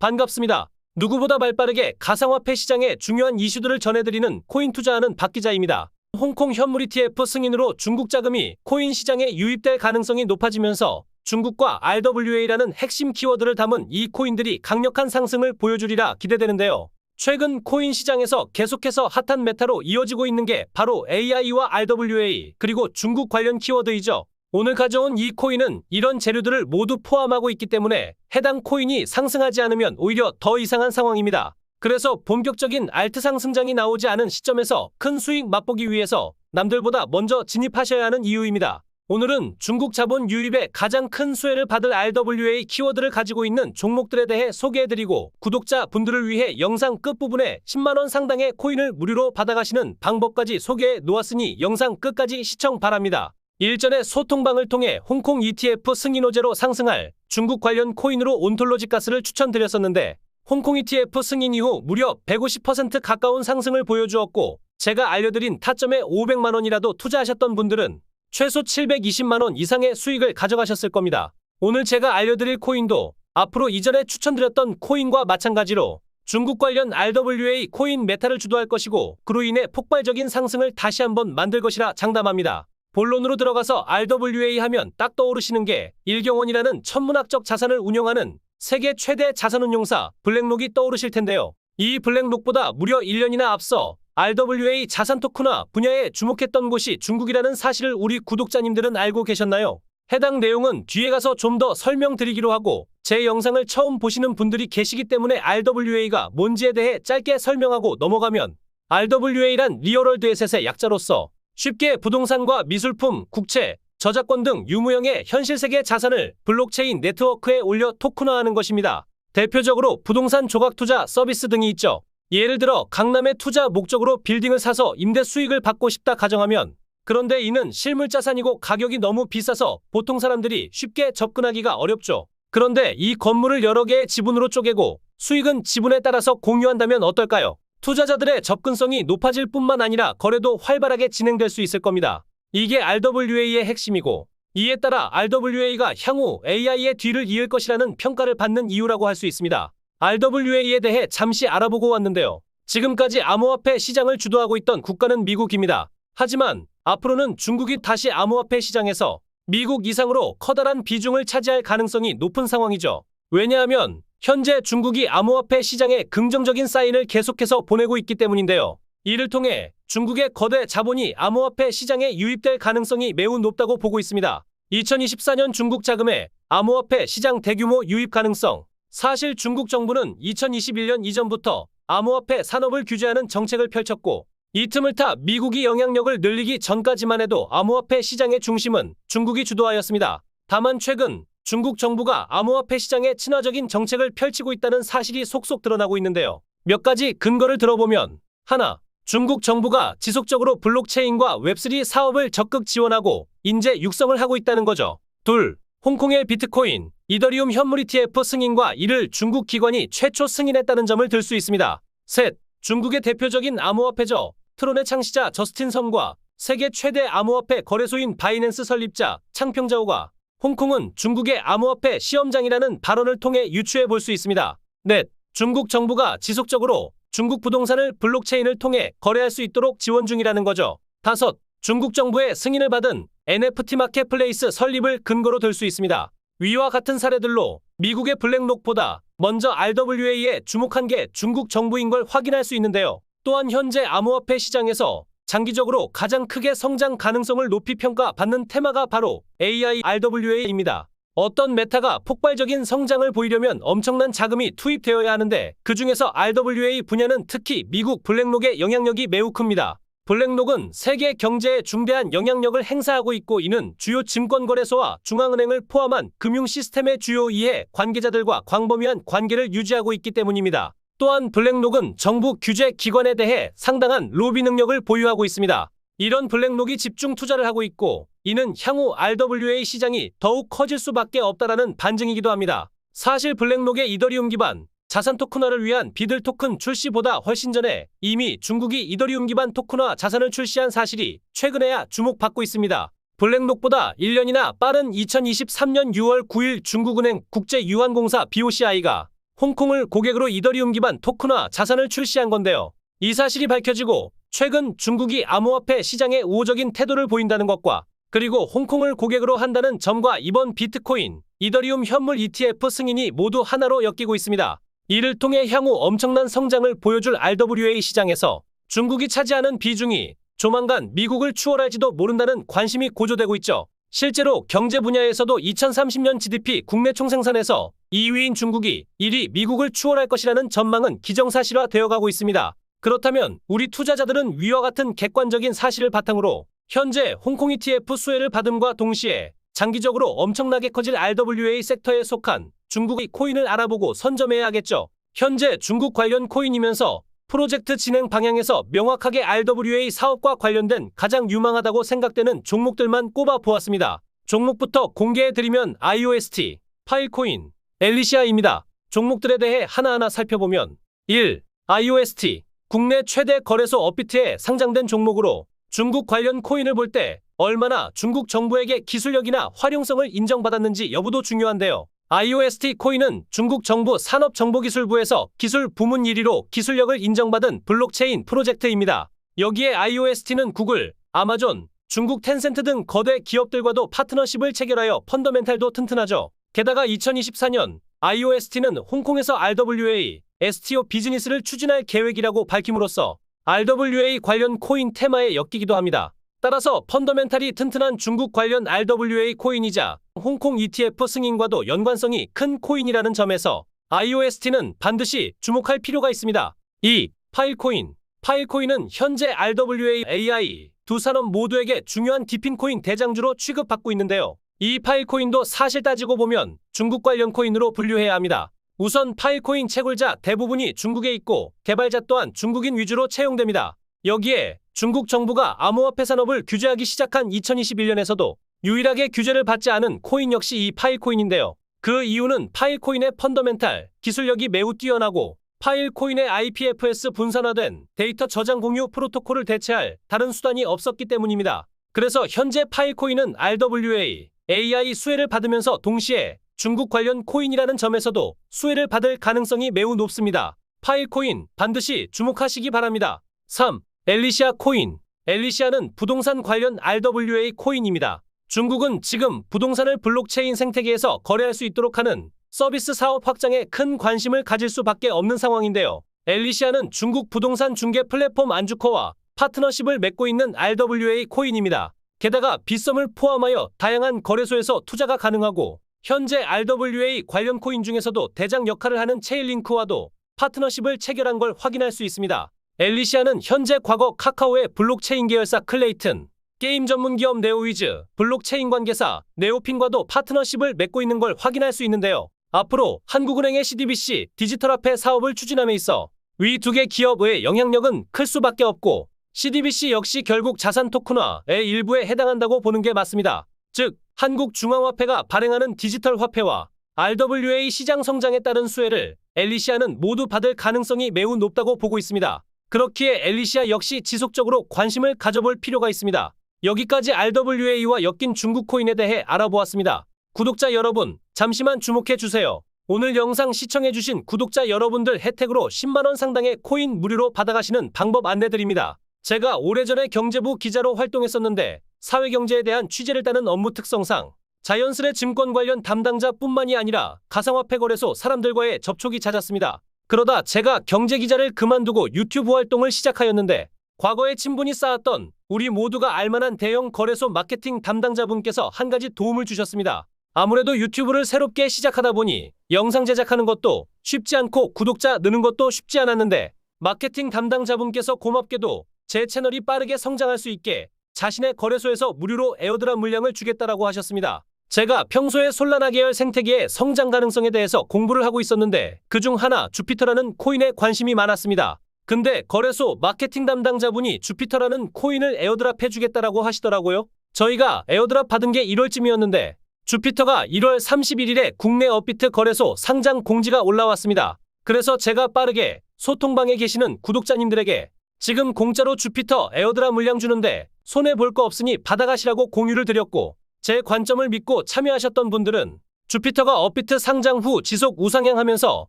반갑습니다. 누구보다 발빠르게 가상화폐 시장의 중요한 이슈들을 전해드리는 코인 투자하는 박 기자입니다. 홍콩 현물 ETF 승인으로 중국 자금이 코인 시장에 유입될 가능성이 높아지면서 중국과 RWA라는 핵심 키워드를 담은 이 코인들이 강력한 상승을 보여주리라 기대되는데요. 최근 코인 시장에서 계속해서 핫한 메타로 이어지고 있는 게 바로 AI와 RWA 그리고 중국 관련 키워드이죠. 오늘 가져온 이 코인은 이런 재료들을 모두 포함하고 있기 때문에 해당 코인이 상승하지 않으면 오히려 더 이상한 상황입니다. 그래서 본격적인 알트 상승장이 나오지 않은 시점에서 큰 수익 맛보기 위해서 남들보다 먼저 진입하셔야 하는 이유입니다. 오늘은 중국 자본 유입에 가장 큰 수혜를 받을 RWA 키워드를 가지고 있는 종목들에 대해 소개해드리고 구독자 분들을 위해 영상 끝부분에 10만원 상당의 코인을 무료로 받아가시는 방법까지 소개해 놓았으니 영상 끝까지 시청 바랍니다. 일전에 소통방을 통해 홍콩 ETF 승인 호재로 상승할 중국 관련 코인으로 온톨로지 가스를 추천드렸었는데 홍콩 ETF 승인 이후 무려 150% 가까운 상승을 보여주었고 제가 알려드린 타점에 500만원이라도 투자하셨던 분들은 최소 720만원 이상의 수익을 가져가셨을 겁니다. 오늘 제가 알려드릴 코인도 앞으로 이전에 추천드렸던 코인과 마찬가지로 중국 관련 RWA 코인 메타를 주도할 것이고 그로 인해 폭발적인 상승을 다시 한번 만들 것이라 장담합니다. 본론으로 들어가서 RWA 하면 딱 떠오르시는 게 일경원이라는 천문학적 자산을 운영하는 세계 최대 자산운용사 블랙록이 떠오르실 텐데요. 이 블랙록보다 무려 1년이나 앞서 RWA 자산 토큰화 분야에 주목했던 곳이 중국이라는 사실을 우리 구독자님들은 알고 계셨나요? 해당 내용은 뒤에 가서 좀 더 설명드리기로 하고 제 영상을 처음 보시는 분들이 계시기 때문에 RWA가 뭔지에 대해 짧게 설명하고 넘어가면 RWA란 리얼월드 에셋의 약자로서 쉽게 부동산과 미술품, 국채, 저작권 등 유무형의 현실 세계 자산을 블록체인 네트워크에 올려 토큰화하는 것입니다. 대표적으로 부동산 조각 투자 서비스 등이 있죠. 예를 들어 강남에 투자 목적으로 빌딩을 사서 임대 수익을 받고 싶다 가정하면 그런데 이는 실물 자산이고 가격이 너무 비싸서 보통 사람들이 쉽게 접근하기가 어렵죠. 그런데 이 건물을 여러 개의 지분으로 쪼개고 수익은 지분에 따라서 공유한다면 어떨까요? 투자자들의 접근성이 높아질 뿐만 아니라 거래도 활발하게 진행될 수 있을 겁니다. 이게 RWA의 핵심이고 이에 따라 RWA가 향후 AI의 뒤를 이을 것이라는 평가를 받는 이유라고 할 수 있습니다. RWA에 대해 잠시 알아보고 왔는데요. 지금까지 암호화폐 시장을 주도하고 있던 국가는 미국입니다. 하지만 앞으로는 중국이 다시 암호화폐 시장에서 미국 이상으로 커다란 비중을 차지할 가능성이 높은 상황이죠. 왜냐하면 현재 중국이 암호화폐 시장에 긍정적인 사인을 계속해서 보내고 있기 때문인데요. 이를 통해 중국의 거대 자본이 암호화폐 시장에 유입될 가능성이 매우 높다고 보고 있습니다. 2024년 중국 자금의 암호화폐 시장 대규모 유입 가능성. 사실 중국 정부는 2021년 이전부터 암호화폐 산업을 규제하는 정책을 펼쳤고 이 틈을 타 미국이 영향력을 늘리기 전까지만 해도 암호화폐 시장의 중심은 중국이 주도하였습니다. 다만 최근 중국 정부가 암호화폐 시장에 친화적인 정책을 펼치고 있다는 사실이 속속 드러나고 있는데요. 몇 가지 근거를 들어보면 하나, 중국 정부가 지속적으로 블록체인과 웹3 사업을 적극 지원하고 인재 육성을 하고 있다는 거죠. 둘, 홍콩의 비트코인, 이더리움 현물 ETF 승인과 이를 중국 기관이 최초 승인했다는 점을 들 수 있습니다. 셋, 중국의 대표적인 암호화폐죠. 트론의 창시자 저스틴 섬과 세계 최대 암호화폐 거래소인 바이낸스 설립자 창평자오가 홍콩은 중국의 암호화폐 시험장이라는 발언을 통해 유추해 볼 수 있습니다. 넷, 중국 정부가 지속적으로 중국 부동산을 블록체인을 통해 거래할 수 있도록 지원 중이라는 거죠. 다섯, 중국 정부의 승인을 받은 NFT 마켓플레이스 설립을 근거로 들 수 있습니다. 위와 같은 사례들로 미국의 블랙록보다 먼저 RWA에 주목한 게 중국 정부인 걸 확인할 수 있는데요. 또한 현재 암호화폐 시장에서 장기적으로 가장 크게 성장 가능성을 높이 평가받는 테마가 바로 AI RWA입니다. 어떤 메타가 폭발적인 성장을 보이려면 엄청난 자금이 투입되어야 하는데 그 중에서 RWA 분야는 특히 미국 블랙록의 영향력이 매우 큽니다. 블랙록은 세계 경제에 중대한 영향력을 행사하고 있고 이는 주요 증권거래소와 중앙은행을 포함한 금융 시스템의 주요 이해 관계자들과 광범위한 관계를 유지하고 있기 때문입니다. 또한 블랙록은 정부 규제 기관에 대해 상당한 로비 능력을 보유하고 있습니다. 이런 블랙록이 집중 투자를 하고 있고 이는 향후 RWA 시장이 더욱 커질 수밖에 없다라는 반증이기도 합니다. 사실 블랙록의 이더리움 기반 자산 토큰화를 위한 비들 토큰 출시보다 훨씬 전에 이미 중국이 이더리움 기반 토큰화 자산을 출시한 사실이 최근에야 주목받고 있습니다. 블랙록보다 1년이나 빠른 2023년 6월 9일 중국은행 국제유한공사 BOCI가 홍콩을 고객으로 이더리움 기반 토큰화 자산을 출시한 건데요. 이 사실이 밝혀지고 최근 중국이 암호화폐 시장에 우호적인 태도를 보인다는 것과 그리고 홍콩을 고객으로 한다는 점과 이번 비트코인, 이더리움 현물 ETF 승인이 모두 하나로 엮이고 있습니다. 이를 통해 향후 엄청난 성장을 보여줄 RWA 시장에서 중국이 차지하는 비중이 조만간 미국을 추월할지도 모른다는 관심이 고조되고 있죠. 실제로 경제 분야에서도 2030년 GDP 국내 총생산에서 2위인 중국이 1위 미국을 추월할 것이라는 전망은 기정사실화 되어가고 있습니다. 그렇다면 우리 투자자들은 위와 같은 객관적인 사실을 바탕으로 현재 홍콩 ETF 수혜를 받음과 동시에 장기적으로 엄청나게 커질 RWA 섹터에 속한 중국의 코인을 알아보고 선점해야 하겠죠. 현재 중국 관련 코인이면서 프로젝트 진행 방향에서 명확하게 RWA 사업과 관련된 가장 유망하다고 생각되는 종목들만 꼽아 보았습니다. 종목부터 공개해드리면 IOST, 파일코인, 엘리시아입니다. 종목들에 대해 하나하나 살펴보면 1. IOST, 국내 최대 거래소 업비트에 상장된 종목으로 중국 관련 코인을 볼 때 얼마나 중국 정부에게 기술력이나 활용성을 인정받았는지 여부도 중요한데요. IOST 코인은 중국 정부 산업정보기술부에서 기술 부문 1위로 기술력을 인정받은 블록체인 프로젝트입니다. 여기에 IOST는 구글, 아마존, 중국 텐센트 등 거대 기업들과도 파트너십을 체결하여 펀더멘탈도 튼튼하죠. 게다가 2024년 IOST는 홍콩에서 RWA, STO 비즈니스를 추진할 계획이라고 밝힘으로써 RWA 관련 코인 테마에 엮이기도 합니다. 따라서 펀더멘탈이 튼튼한 중국 관련 RWA 코인이자 홍콩 ETF 승인과도 연관성이 큰 코인이라는 점에서 IOST는 반드시 주목할 필요가 있습니다. 2. 파일코인. 파일코인은 현재 RWA, AI 두 산업 모두에게 중요한 디핀코인 대장주로 취급받고 있는데요. 이 파일코인도 사실 따지고 보면 중국 관련 코인으로 분류해야 합니다. 우선 파일코인 채굴자 대부분이 중국에 있고 개발자 또한 중국인 위주로 채용됩니다. 여기에 중국 정부가 암호화폐 산업을 규제하기 시작한 2021년에서도 유일하게 규제를 받지 않은 코인 역시 이 파일코인인데요. 그 이유는 파일코인의 펀더멘탈, 기술력이 매우 뛰어나고 파일코인의 IPFS 분산화된 데이터 저장 공유 프로토콜을 대체할 다른 수단이 없었기 때문입니다. 그래서 현재 파일코인은 RWA, AI 수혜를 받으면서 동시에 중국 관련 코인이라는 점에서도 수혜를 받을 가능성이 매우 높습니다. 파일코인 반드시 주목하시기 바랍니다. 3. 엘리시아 코인. 엘리시아는 부동산 관련 RWA 코인입니다. 중국은 지금 부동산을 블록체인 생태계에서 거래할 수 있도록 하는 서비스 사업 확장에 큰 관심을 가질 수밖에 없는 상황인데요. 엘리시아는 중국 부동산 중개 플랫폼 안주커와 파트너십을 맺고 있는 RWA 코인입니다. 게다가 빗썸을 포함하여 다양한 거래소에서 투자가 가능하고 현재 RWA 관련 코인 중에서도 대장 역할을 하는 체인링크와도 파트너십을 체결한 걸 확인할 수 있습니다. 엘리시아는 현재 과거 카카오의 블록체인 계열사 클레이튼, 게임 전문 기업 네오위즈, 블록체인 관계사 네오핀과도 파트너십을 맺고 있는 걸 확인할 수 있는데요. 앞으로 한국은행의 CDBC 디지털화폐 사업을 추진함에 있어 위 두 개 기업의 영향력은 클 수밖에 없고 CDBC 역시 결국 자산 토큰화의 일부에 해당한다고 보는 게 맞습니다. 즉, 한국중앙화폐가 발행하는 디지털 화폐와 RWA 시장 성장에 따른 수혜를 엘리시아는 모두 받을 가능성이 매우 높다고 보고 있습니다. 그렇기에 엘리시아 역시 지속적으로 관심을 가져볼 필요가 있습니다. 여기까지 RWA와 엮인 중국 코인에 대해 알아보았습니다. 구독자 여러분, 잠시만 주목해주세요. 오늘 영상 시청해주신 구독자 여러분들 혜택으로 10만원 상당의 코인 무료로 받아가시는 방법 안내드립니다. 제가 오래전에 경제부 기자로 활동했었는데 사회경제에 대한 취재를 따는 업무 특성상 자연스레 증권 관련 담당자뿐만이 아니라 가상화폐 거래소 사람들과의 접촉이 잦았습니다. 그러다 제가 경제기자를 그만두고 유튜브 활동을 시작하였는데 과거에 친분이 쌓았던 우리 모두가 알만한 대형 거래소 마케팅 담당자분께서 한 가지 도움을 주셨습니다. 아무래도 유튜브를 새롭게 시작하다 보니 영상 제작하는 것도 쉽지 않고 구독자 느는 것도 쉽지 않았는데 마케팅 담당자분께서 고맙게도 제 채널이 빠르게 성장할 수 있게 자신의 거래소에서 무료로 에어드랍 물량을 주겠다라고 하셨습니다. 제가 평소에 솔라나 계열 생태계의 성장 가능성에 대해서 공부를 하고 있었는데 그중 하나 주피터라는 코인에 관심이 많았습니다. 근데 거래소 마케팅 담당자분이 주피터라는 코인을 에어드랍 해주겠다라고 하시더라고요. 저희가 에어드랍 받은 게 1월쯤이었는데 주피터가 1월 31일에 국내 업비트 거래소 상장 공지가 올라왔습니다. 그래서 제가 빠르게 소통방에 계시는 구독자님들에게 지금 공짜로 주피터 에어드랍 물량 주는데 손해볼 거 없으니 받아가시라고 공유를 드렸고 제 관점을 믿고 참여하셨던 분들은 주피터가 업비트 상장 후 지속 우상향하면서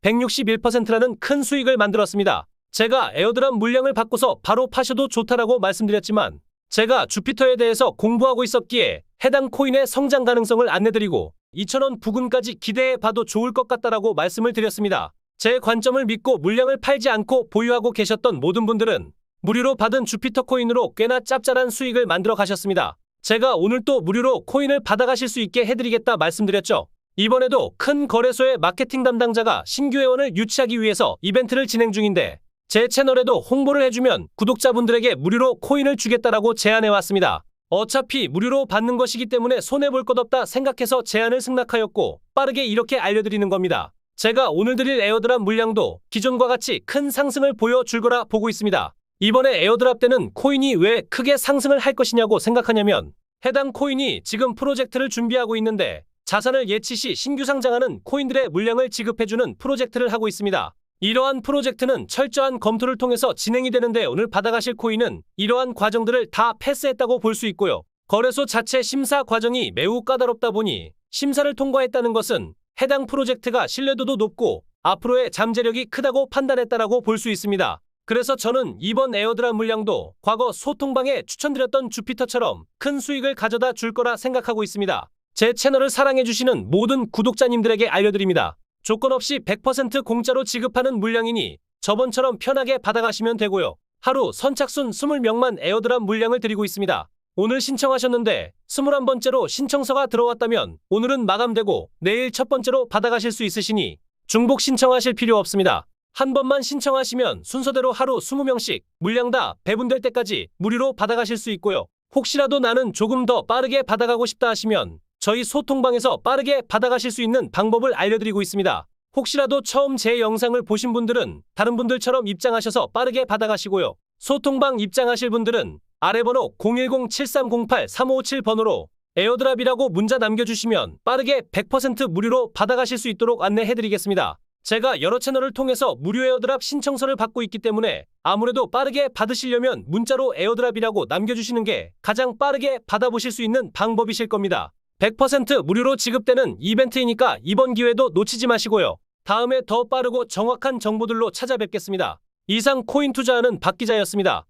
161%라는 큰 수익을 만들었습니다. 제가 에어드랍 물량을 받고서 바로 파셔도 좋다라고 말씀드렸지만 제가 주피터에 대해서 공부하고 있었기에 해당 코인의 성장 가능성을 안내드리고 2,000원 부근까지 기대해봐도 좋을 것 같다라고 말씀을 드렸습니다. 제 관점을 믿고 물량을 팔지 않고 보유하고 계셨던 모든 분들은 무료로 받은 주피터 코인으로 꽤나 짭짤한 수익을 만들어 가셨습니다. 제가 오늘 또 무료로 코인을 받아가실 수 있게 해드리겠다 말씀드렸죠. 이번에도 큰 거래소의 마케팅 담당자가 신규 회원을 유치하기 위해서 이벤트를 진행 중인데 제 채널에도 홍보를 해주면 구독자분들에게 무료로 코인을 주겠다라고 제안해왔습니다. 어차피 무료로 받는 것이기 때문에 손해볼 것 없다 생각해서 제안을 승낙하였고 빠르게 이렇게 알려드리는 겁니다. 제가 오늘 드릴 에어드랍 물량도 기존과 같이 큰 상승을 보여줄 거라 보고 있습니다. 이번에 에어드랍 때는 코인이 왜 크게 상승을 할 것이냐고 생각하냐면 해당 코인이 지금 프로젝트를 준비하고 있는데 자산을 예치 시 신규 상장하는 코인들의 물량을 지급해주는 프로젝트를 하고 있습니다. 이러한 프로젝트는 철저한 검토를 통해서 진행이 되는데 오늘 받아가실 코인은 이러한 과정들을 다 패스했다고 볼 수 있고요. 거래소 자체 심사 과정이 매우 까다롭다 보니 심사를 통과했다는 것은 해당 프로젝트가 신뢰도도 높고 앞으로의 잠재력이 크다고 판단했다라고 볼 수 있습니다. 그래서 저는 이번 에어드랍 물량도 과거 소통방에 추천드렸던 주피터처럼 큰 수익을 가져다 줄 거라 생각하고 있습니다. 제 채널을 사랑해주시는 모든 구독자님들에게 알려드립니다. 조건 없이 100% 공짜로 지급하는 물량이니 저번처럼 편하게 받아가시면 되고요. 하루 선착순 20명만 에어드랍 물량을 드리고 있습니다. 오늘 신청하셨는데 21번째로 신청서가 들어왔다면 오늘은 마감되고 내일 첫 번째로 받아가실 수 있으시니 중복 신청하실 필요 없습니다. 한 번만 신청하시면 순서대로 하루 20명씩 물량 다 배분될 때까지 무료로 받아가실 수 있고요. 혹시라도 나는 조금 더 빠르게 받아가고 싶다 하시면 저희 소통방에서 빠르게 받아가실 수 있는 방법을 알려드리고 있습니다. 혹시라도 처음 제 영상을 보신 분들은 다른 분들처럼 입장하셔서 빠르게 받아가시고요. 소통방 입장하실 분들은 아래 번호 010-7308-3557번호로 에어드랍이라고 문자 남겨주시면 빠르게 100% 무료로 받아가실 수 있도록 안내해드리겠습니다. 제가 여러 채널을 통해서 무료 에어드랍 신청서를 받고 있기 때문에 아무래도 빠르게 받으시려면 문자로 에어드랍이라고 남겨주시는 게 가장 빠르게 받아보실 수 있는 방법이실 겁니다. 100% 무료로 지급되는 이벤트이니까 이번 기회도 놓치지 마시고요. 다음에 더 빠르고 정확한 정보들로 찾아뵙겠습니다. 이상 코인 투자하는 박 기자였습니다.